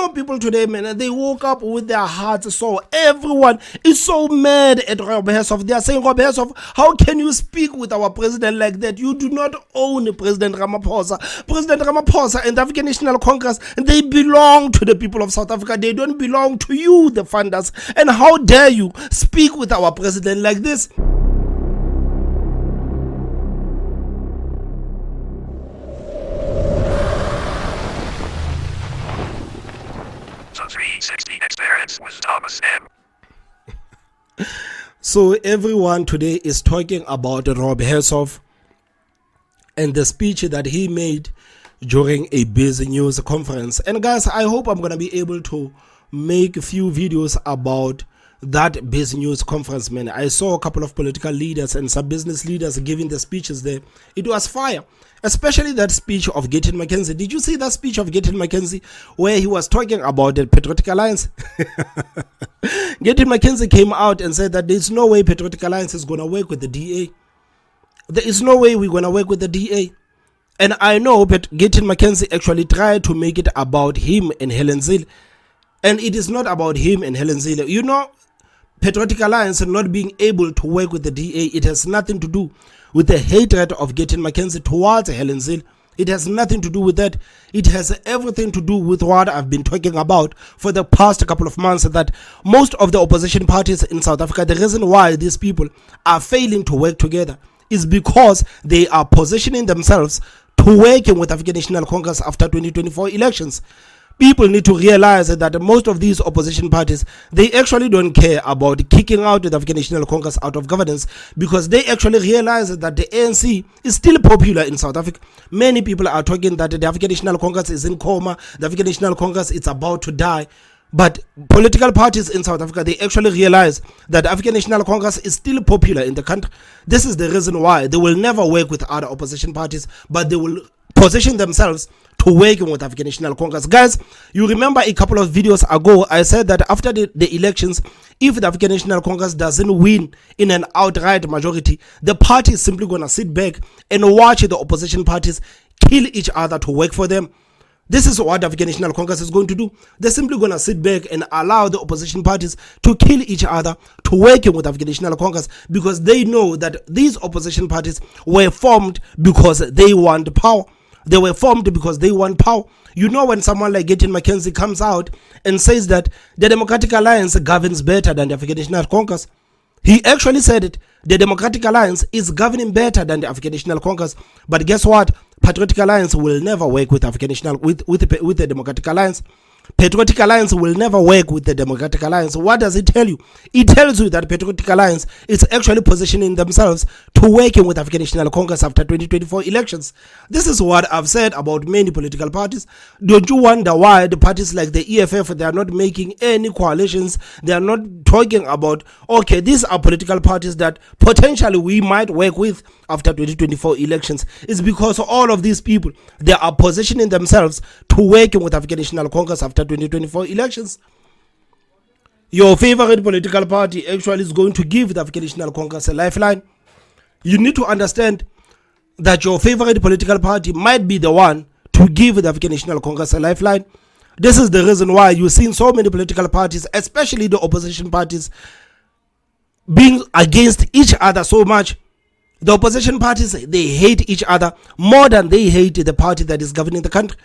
people today, man, they woke up with their hearts sore. Everyone is so mad at Hersov. They are saying, Hersov, how can you speak with our president like that? You do not own President Ramaphosa. President Ramaphosa and the African National Congress, they belong to the people of South Africa. They don't belong to you, the funders. And how dare you speak with our president like this? The 360 experience with Thomas M. So everyone today is talking about Hersov and the speech that he made during a busy news conference. And guys, I hope I'm going to be able to make a few videos about that busy news conference, man. I saw a couple of political leaders and some business leaders giving the speeches there. It was fire, especially that speech of Gayton McKenzie. Did you see that speech of Gayton McKenzie where he was talking about the Patriotic Alliance? Gayton McKenzie came out and said that there's no way Patriotic Alliance is going to work with the DA. There is no way we're going to work with the DA. And I know that Gayton McKenzie actually tried to make it about him and Helen Zille. And it is not about him and Helen Zille. You know, Patriotic Alliance not being able to work with the DA, it has nothing to do with the hatred of Gayton McKenzie towards Helen Zille. It has nothing to do with that. It has everything to do with what I've been talking about for the past couple of months, that most of the opposition parties in South Africa, the reason why these people are failing to work together is because they are positioning themselves to working with African National Congress after 2024 elections. People need to realize that most of these opposition parties, they actually don't care about kicking out the African National Congress out of governance, because they actually realize that the ANC is still popular in South Africa. Many people are talking that the African National Congress is in coma, the African National Congress is about to die. But political parties in South Africa, they actually realize that the African National Congress is still popular in the country. This is the reason why they will never work with other opposition parties, but they will position themselves to working with African National Congress. Guys, you remember a couple of videos ago, I said that after the elections, if the African National Congress doesn't win in an outright majority, the party is simply going to sit back and watch the opposition parties kill each other to work for them. This is what the African National Congress is going to do. They're simply going to sit back and allow the opposition parties to kill each other to working with the African National Congress, because they know that these opposition parties were formed because they want power. They were formed because they want power. You know, when someone like Gayton McKenzie comes out and says that the Democratic Alliance governs better than the African National Congress, he actually said it. The Democratic Alliance is governing better than the African National Congress. But guess what? Patriotic Alliance will never work with African National with the Democratic Alliance. Patriotic Alliance will never work with the Democratic Alliance. What does it tell you? It tells you that Patriotic Alliance is actually positioning themselves to working with African National Congress after 2024 elections. This is what I've said about many political parties. Don't you wonder why the parties like the EFF, they are not making any coalitions? They are not talking about, okay, these are political parties that potentially we might work with after 2024 elections. It's because all of these people, they are positioning themselves to working with African National Congress after 2024 elections. Your favorite political party actually is going to give the African National Congress a lifeline. You need to understand that your favorite political party might be the one to give the African National Congress a lifeline. This is the reason why you've seen so many political parties, especially the opposition parties, being against each other so much. The opposition parties, they hate each other more than they hate the party that is governing the country.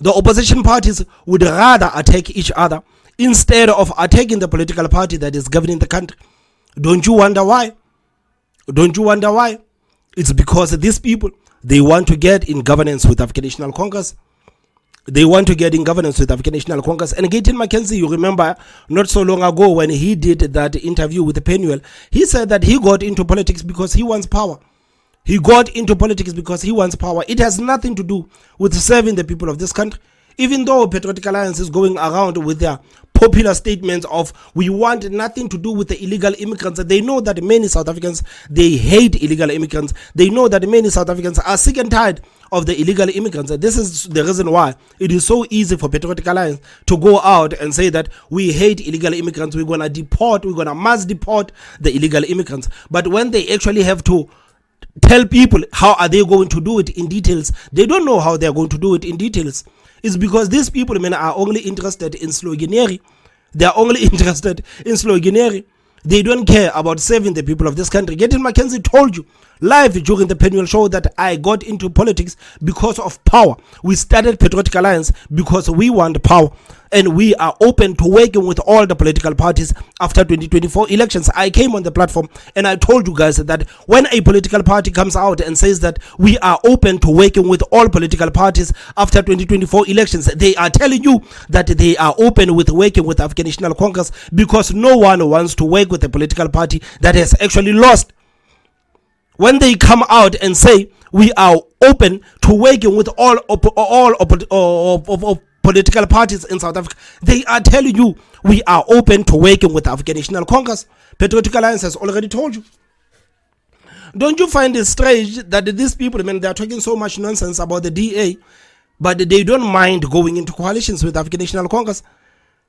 The opposition parties would rather attack each other instead of attacking the political party that is governing the country. Don't you wonder why? Don't you wonder why? It's because these people, they want to get in governance with African National Congress. They want to get in governance with African National Congress. And Gayton McKenzie, you remember not so long ago when he did that interview with Penuel, he said that he got into politics because he wants power. He got into politics because he wants power. It has nothing to do with serving the people of this country. Even though Patriotic Alliance is going around with their popular statements of we want nothing to do with the illegal immigrants, they know that many South Africans, they hate illegal immigrants. They know that many South Africans are sick and tired of the illegal immigrants. This is the reason why it is so easy for Patriotic Alliance to go out and say that we hate illegal immigrants, we're going to mass deport the illegal immigrants. But when they actually have to tell people how are they going to do it in details, they don't know how they're going to do it in details. is because these people, man, are only interested in sloganeering. They are only interested in sloganeering. They don't care about saving the people of this country. Getting Mackenzie told you live during the Pennuel show that I got into politics because of power. We started Patriotic Alliance because we want power, and we are open to working with all the political parties after 2024 elections. I came on the platform and I told you guys that when a political party comes out and says that we are open to working with all political parties after 2024 elections, they are telling you that they are open with working with African National Congress, because no one wants to work with a political party that has actually lost. When they come out and say we are open to working with all political parties in South Africa, they are telling you we are open to working with African National Congress. Patriotic Alliance has already told you. Don't you find it strange that these people, man, they are talking so much nonsense about the DA, but they don't mind going into coalitions with African National Congress?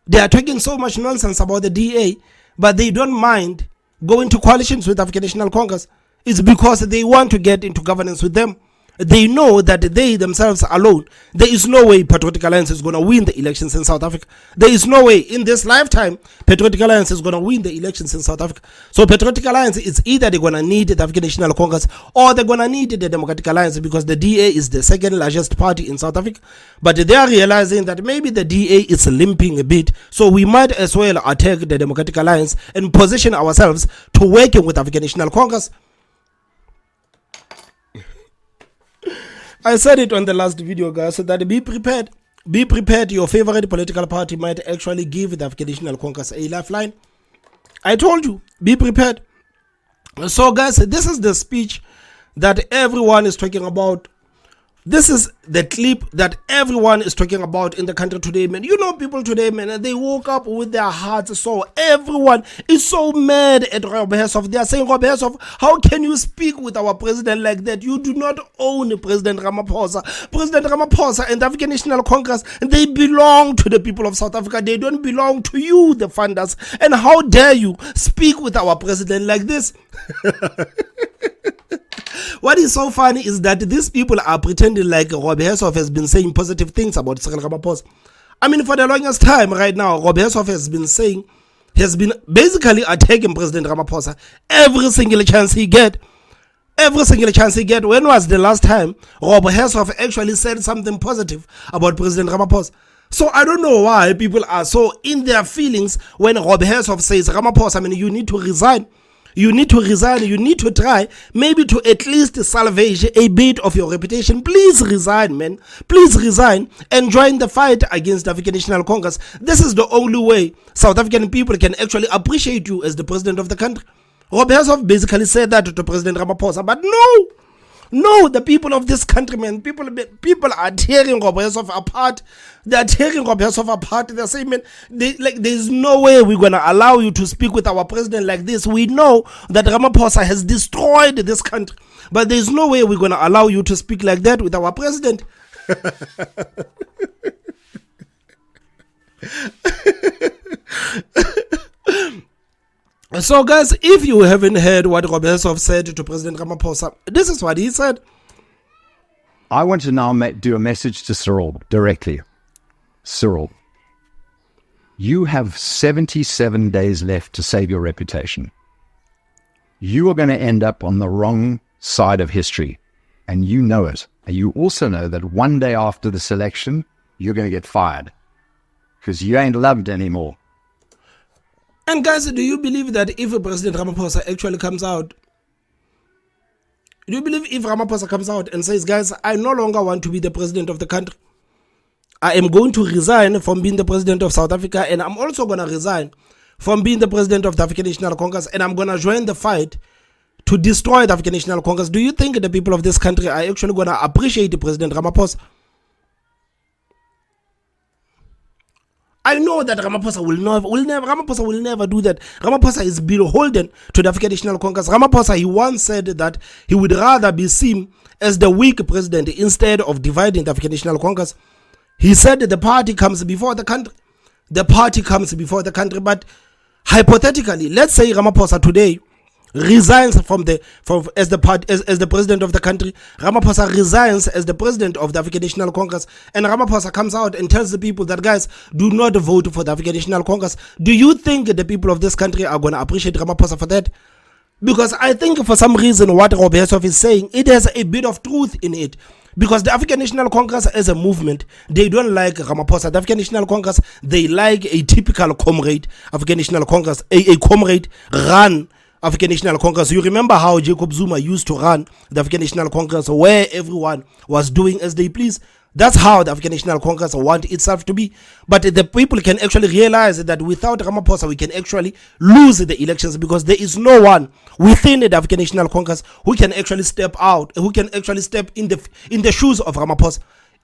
They are talking so much nonsense about the DA, but they don't mind going to coalitions with African National Congress. It's because they want to get into governance with them. They know that they themselves alone, there is no way Patriotic Alliance is going to win the elections in South Africa. There is no way in this lifetime Patriotic Alliance is going to win the elections in South Africa. So Patriotic Alliance is either they're going to need the African National Congress or they're going to need the Democratic Alliance, because the DA is the second largest party in South Africa. But they are realizing that maybe the DA is limping a bit, so we might as well attack the Democratic Alliance and position ourselves to working with African National Congress. I said it on the last video, guys, so that be prepared. Be prepared. Your favorite political party might actually give the African National Congress a lifeline. I told you, be prepared. So, guys, this is the speech that everyone is talking about. This is the clip that everyone is talking about in the country today, man. You know, people today, man, they woke up with their hearts. So everyone is so mad at Rob Hersov. They are saying, Rob Hersov, how can you speak with our president like that? You do not own President Ramaphosa. President Ramaphosa and the African National Congress, they belong to the people of South Africa. They don't belong to you, the funders. And how dare you speak with our president like this? What is so funny is that these people are pretending like Rob Hersov has been saying positive things about Cyril Ramaphosa. I mean, for the longest time right now, Rob Hersov has been basically attacking President Ramaphosa every single chance he get. Every single chance he get. When was the last time Rob Hersov actually said something positive about President Ramaphosa? So I don't know why people are so in their feelings when Rob Hersov says, Ramaphosa, I mean, you need to resign. You need to resign. You need to try maybe to at least salvage a bit of your reputation. Please resign, man. Please resign and join the fight against the African National Congress. This is the only way South African people can actually appreciate you as the president of the country. Rob Hersov basically said that to President Ramaphosa, but no, the people of this country, man, people are tearing Rob Hersov apart. They are tearing Rob Hersov apart. They're saying, man, there's no way we're going to allow you to speak with our president like this. We know that Ramaphosa has destroyed this country, but there's no way we're going to allow you to speak like that with our president. So, guys, if you haven't heard what Rob Hersov said to President Ramaphosa, this is what he said. I want to now do a message to Cyril directly. Cyril, you have 77 days left to save your reputation. You are going to end up on the wrong side of history, and you know it. And you also know that one day after this election, you're going to get fired because you ain't loved anymore. And guys, do you believe that if President Ramaphosa actually comes out, do you believe if Ramaphosa comes out and says, guys, I no longer want to be the president of the country. I am going to resign from being the president of South Africa, and I'm also going to resign from being the president of the African National Congress, and I'm going to join the fight to destroy the African National Congress. Do you think the people of this country are actually going to appreciate President Ramaphosa? I know that Ramaphosa will never do that. Ramaphosa is beholden to the African National Congress. Ramaphosa, he once said that he would rather be seen as the weak president instead of dividing the African National Congress. He said that the party comes before the country. The party comes before the country. But hypothetically, let's say Ramaphosa today resigns as the president of the country. Ramaphosa resigns as the president of the African National Congress, and Ramaphosa comes out and tells the people that, guys, do not vote for the African National Congress. Do you think the people of this country are going to appreciate Ramaphosa for that? Because I think for some reason what Rob Hersov is saying, it has a bit of truth in it. Because the African National Congress as a movement, they don't like Ramaphosa. The African National Congress, they like a typical comrade African National Congress, a comrade run African National Congress. You remember how Jacob Zuma used to run the African National Congress, where everyone was doing as they please. That's how the African National Congress want itself to be. But the people can actually realize that without Ramaphosa, we can actually lose the elections, because there is no one within the African National Congress who can actually step out, who can actually step in the shoes of Ramaphosa.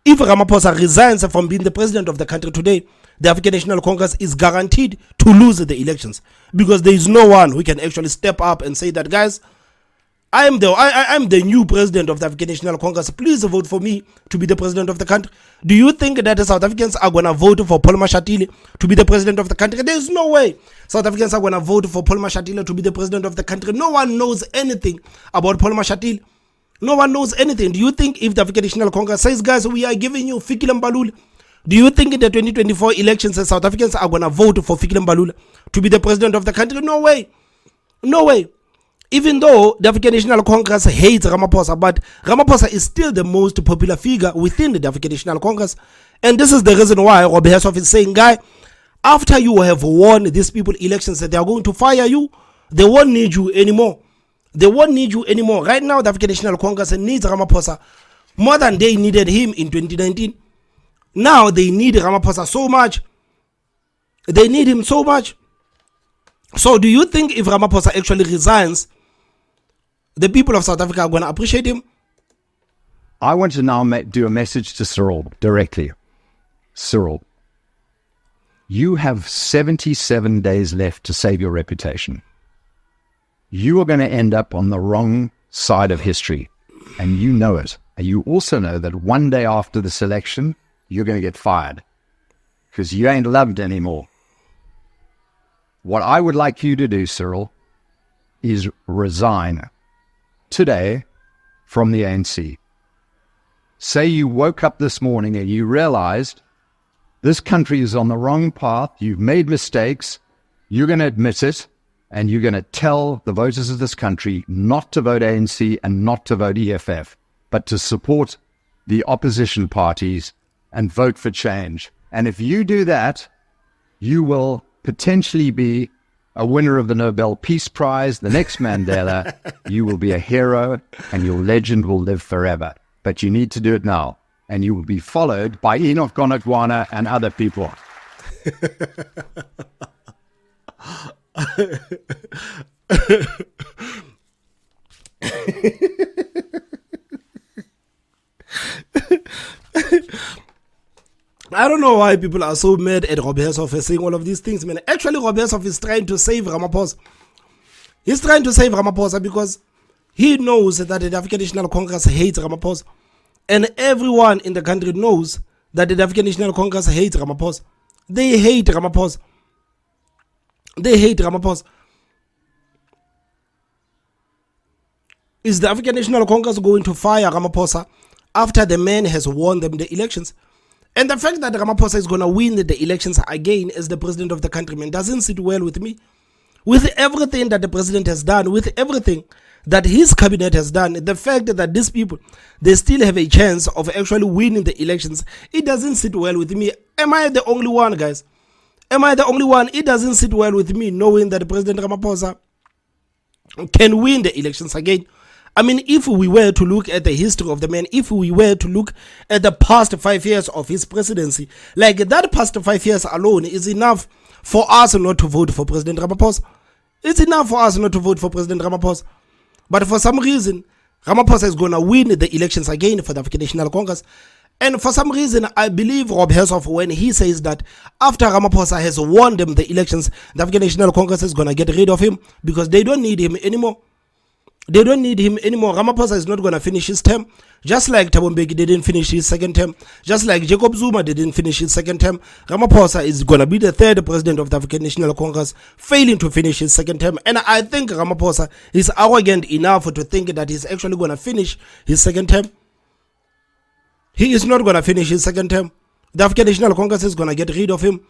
If Ramaphosa resigns from being the president of the country today, the African National Congress is guaranteed to lose the elections, because there is no one who can actually step up and say that, guys, I'm the new president of the African National Congress. Please vote for me to be the president of the country. Do you think that the South Africans are going to vote for Paul Mashatile to be the president of the country? There is no way South Africans are going to vote for Paul Mashatile to be the president of the country. No one knows anything about Paul Mashatile. No one knows anything. Do you think if the African National Congress says, guys, we are giving you Fikile Mbalula, do you think in the 2024 elections South Africans are going to vote for Fikile Mbalula to be the president of the country? No way. No way. Even though the African National Congress hates Ramaphosa, but Ramaphosa is still the most popular figure within the African National Congress. And this is the reason why Rob Hersov is saying, guy, after you have won these people elections, that they are going to fire you, they won't need you anymore. They won't need you anymore. Right now, the African National Congress needs Ramaphosa more than they needed him in 2019. Now they need Ramaphosa so much. They need him so much. So do you think if Ramaphosa actually resigns, the people of South Africa are going to appreciate him? I want to now do a message to Cyril directly. Cyril, you have 77 days left to save your reputation. You are going to end up on the wrong side of history, and you know it. And you also know that one day after this election, you're going to get fired because you ain't loved anymore. What I would like you to do, Cyril, is resign today from the ANC. Say you woke up this morning and you realized this country is on the wrong path, you've made mistakes, you're going to admit it, and you're going to tell the voters of this country not to vote ANC and not to vote EFF, but to support the opposition parties and vote for change. And if you do that, you will potentially be a winner of the Nobel Peace Prize, the next Mandela. You will be a hero and your legend will live forever. But you need to do it now. And you will be followed by Enoch Gonagwana and other people. I don't know why people are so mad at Rob Hersov for saying all of these things, man. Actually, Rob Hersov is trying to save Ramaphosa. He's trying to save Ramaphosa because he knows that the African National Congress hates Ramaphosa. And everyone in the country knows that the African National Congress hates Ramaphosa. They hate Ramaphosa. They hate Ramaphosa. Is the African National Congress going to fire Ramaphosa after the man has won them the elections? And the fact that Ramaphosa is going to win the elections again as the president of the country, man, doesn't sit well with me. With everything that the president has done, with everything that his cabinet has done, the fact that these people, they still have a chance of actually winning the elections, it doesn't sit well with me. Am I the only one, guys? Am I the only one? It doesn't sit well with me knowing that President Ramaphosa can win the elections again. I mean, if we were to look at the history of the man, if we were to look at the past 5 years of his presidency, like that past 5 years alone is enough for us not to vote for President Ramaphosa. It's enough for us not to vote for President Ramaphosa. But for some reason, Ramaphosa is going to win the elections again for the African National Congress. And for some reason, I believe Rob Hersov when he says that after Ramaphosa has won them the elections, the African National Congress is going to get rid of him because they don't need him anymore. They don't need him anymore. Ramaphosa is not going to finish his term. Just like Thabo Mbeki didn't finish his second term. Just like Jacob Zuma didn't finish his second term. Ramaphosa is going to be the third president of the African National Congress, failing to finish his second term. And I think Ramaphosa is arrogant enough to think that he's actually going to finish his second term. He is not going to finish his second term. The African National Congress is going to get rid of him.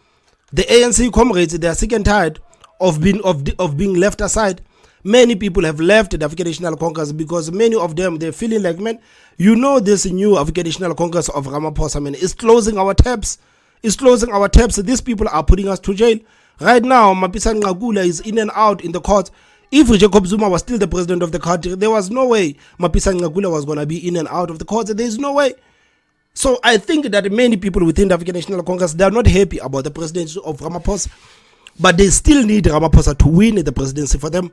The ANC comrades, they are sick and tired of being left aside. Many people have left the African National Congress because many of them, they're feeling like, man, this new African National Congress of Ramaphosa, man, is closing our taps. It's closing our taps. These people are putting us to jail. Right now, Mapisa Ngagula is in and out in the court. If Jacob Zuma was still the president of the country, there was no way Mapisa Ngagula was going to be in and out of the court. There is no way. So I think that many people within the African National Congress, they are not happy about the presidency of Ramaphosa. But they still need Ramaphosa to win the presidency for them.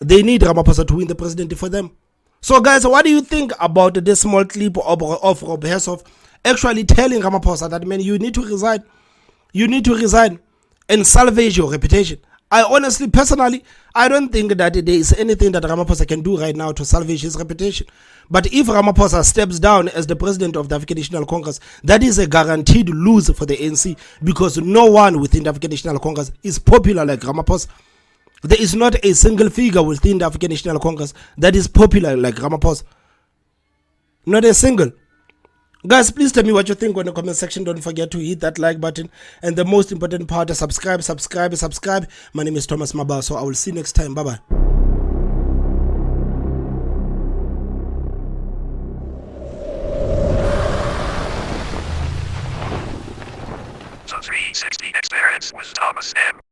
They need Ramaphosa to win the presidency for them. So guys, what do you think about this small clip of Rob Hersov actually telling Ramaphosa that, man, you need to resign. You need to resign and salvage your reputation. I honestly, personally, I don't think that there is anything that Ramaphosa can do right now to salvage his reputation. But if Ramaphosa steps down as the president of the African National Congress, that is a guaranteed lose for the ANC, because no one within the African National Congress is popular like Ramaphosa. There is not a single figure within the African National Congress that is popular like Ramaphosa. Not a single. Guys, please tell me what you think in the comment section. Don't forget to hit that like button. And the most important part, subscribe. My name is Thomas Maba. So I will see you next time. Bye-bye.